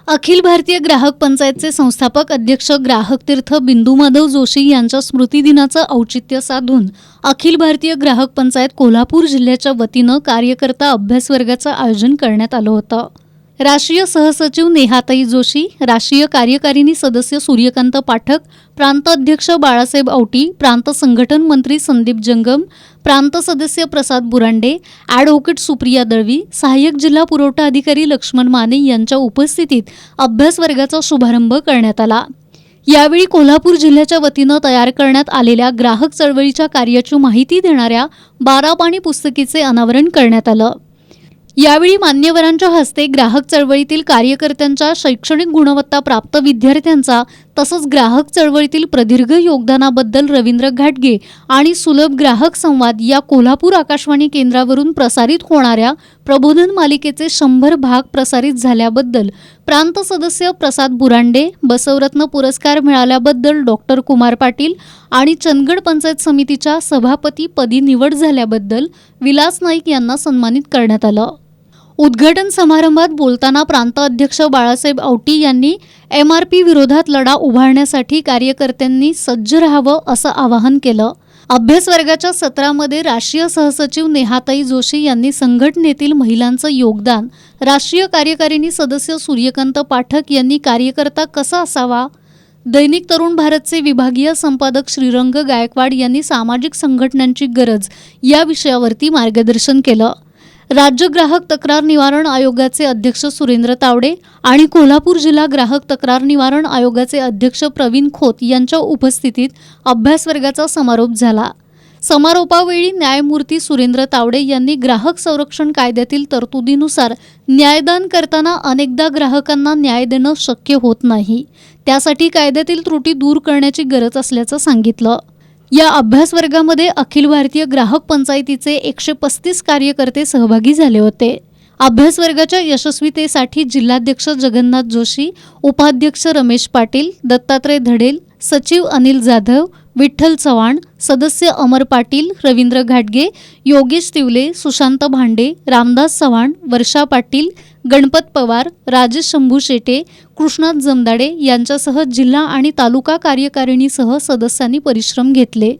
अखिल भारतीय ग्राहक पंचायतचे संस्थापक अध्यक्ष ग्राहक तीर्थ बिंदू माधव जोशी यांच्या स्मृतिदिनाचं औचित्य साधून अखिल भारतीय ग्राहक पंचायत कोल्हापूर जिल्ह्याच्या वतीनं कार्यकर्ता अभ्यास वर्गाचं आयोजन करण्यात आलं होतं। राष्ट्रीय सहसचिव नेहाताई जोशी, राष्ट्रीय कार्यकारिणी सदस्य सूर्यकांत पाठक, प्रांत अध्यक्ष बाळासाहेब औटी, प्रांत संघटन मंत्री संदीप जंगम, प्रांत सदस्य प्रसाद बुरांडे, ॲडव्होकेट सुप्रिया दळवी, सहाय्यक जिल्हा पुरवठा अधिकारी लक्ष्मण माने यांच्या उपस्थितीत अभ्यास वर्गाचा शुभारंभ करण्यात आला। यावेळी कोल्हापूर जिल्ह्याच्या वतीनं तयार करण्यात आलेल्या ग्राहक चळवळीच्या कार्याची माहिती देणाऱ्या 12 पानी पुस्तकाचे अनावरण करण्यात आलं। यावेळी मान्यवरांच्या हस्ते ग्राहक चळवळीतील कार्यकर्त्यांच्या शैक्षणिक गुणवत्ता प्राप्त विद्यार्थ्यांचा तसंच ग्राहक चळवळीतील प्रदीर्घ योगदानाबद्दल रवींद्र घाटगे आणि सुलभ ग्राहक संवाद या कोल्हापूर आकाशवाणी केंद्रावरून प्रसारित होणाऱ्या प्रबोधन मालिकेचे 100 भाग प्रसारित झाल्याबद्दल प्रांत सदस्य प्रसाद बुरांडे, बसवरत्न पुरस्कार मिळाल्याबद्दल डॉक्टर कुमार पाटील आणि चंदगड पंचायत समितीच्या सभापती पदी निवड झाल्याबद्दल विलास नाईक यांना सन्मानित करण्यात आलं। उद्घाटन समारंभात बोलताना प्रांत अध्यक्ष बाळासाहेब औटी यांनी MRP विरोधात लढा उभारण्यासाठी कार्यकर्त्यांनी सज्ज राहावं असं आवाहन केलं। अभ्यास वर्गाच्या सत्रामध्ये राष्ट्रीय सहसचिव नेहाताई जोशी यांनी संघटनेतील महिलांचं योगदान, राष्ट्रीय कार्यकारिणी सदस्य सूर्यकांत पाठक यांनी कार्यकर्ता कसा असावा, दैनिक तरुण भारतचे विभागीय संपादक श्रीरंग गायकवाड यांनी सामाजिक संघटनांची गरज या विषयावरती मार्गदर्शन केलं। राज्य ग्राहक तक्रार निवारण आयोगाचे अध्यक्ष सुरेंद्र तावडे आणि कोल्हापूर जिल्हा ग्राहक तक्रार निवारण आयोगाचे अध्यक्ष प्रवीण खोत यांच्या उपस्थितीत अभ्यास वर्गाचा समारोप झाला। समारोपावेळी न्यायमूर्ती सुरेंद्र तावडे यांनी ग्राहक संरक्षण कायद्यातील तरतुदीनुसार न्यायदान करताना अनेकदा ग्राहकांना न्याय देणं शक्य होत नाही, त्यासाठी कायद्यातील त्रुटी दूर करण्याची गरज असल्याचं सांगितलं। या अभ्यास वर्गामध्ये अखिल भारतीय ग्राहक पंचायतीचे 135 कार्यकर्ते सहभागी झाले होते। अभ्यास वर्गाच्या यशस्वीतेसाठी जिल्हाध्यक्ष जगन्नाथ जोशी, उपाध्यक्ष रमेश पाटील, दत्तात्रय धडेल, सचिव अनिल जाधव, विठ्ठल चव्हाण, सदस्य अमर पाटील, रवींद्र घाटगे, योगेश तिवले, सुशांत भांडे, रामदास चव्हाण, वर्षा पाटील, गणपत पवार, राजेश शंभू शेटे, कृष्णात जमदाडे यांच्यासह जिल्हा आणि तालुका कार्यकारिणीसह सदस्यांनी परिश्रम घेतले।